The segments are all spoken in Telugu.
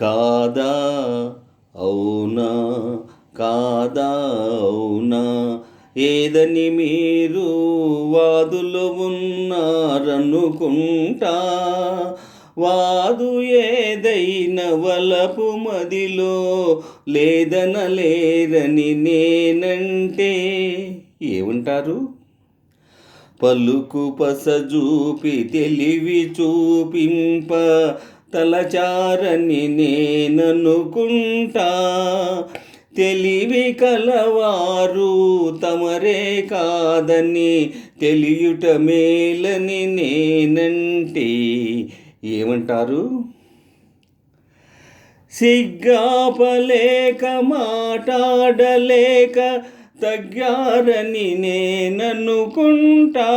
కాదా అవునా కాదా అవునా ఏదని మీరు వాదులు ఉన్నారనుకుంటా. వాదు ఏదైన వలపు మదిలో లేదనలేరని నేనంటే ఏమంటారు? పలుకు పసజూపి తెలివి చూపింప తలచారని నేననుకుంటా. తెలివి కలవారు తమరే కాదని తెలియుట మేలని నేనంటే ఏమంటారు? సిగ్గాపలేక మాట్లాడలేక తగ్గారని నేననుకుంటా.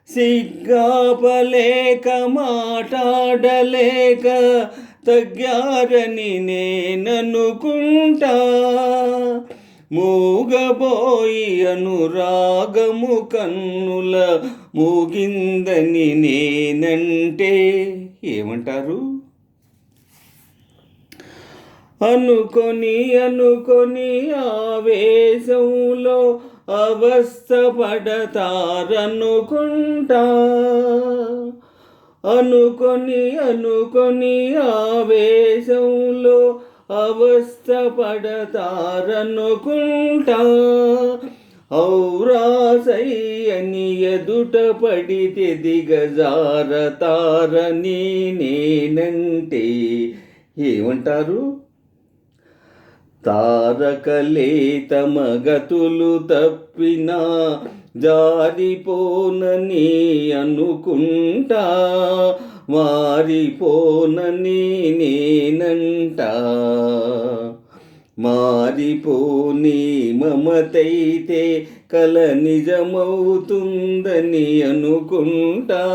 సిగ్గాపలేక మాట్లాడలేక తగ్గారని నేననుకుంటా. మూగబోయి అనురాగము కన్నుల మూగిందని నేనంటే ఏమంటారు? అనుకొని ఆవేశంలో అవస్థ పడతారనుకుంటా. అనుకొని ఆవేశంలో అవస్థ పడతారనుకుంటా. ఔరాసై అని ఎదుట పడితే దిగజారతారని నేనంటే ఏమంటారు? తారకలే తమ గతులు తప్పినా జారిపోనని అనుకుంటా. మారిపోనని నేనంటా. మారిపోని మమతైతే కల నిజమవుతుందని అనుకుంటా.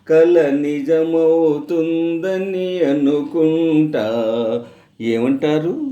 కల నిజమవుతుందని అనుకుంటా. ఏమంటారు?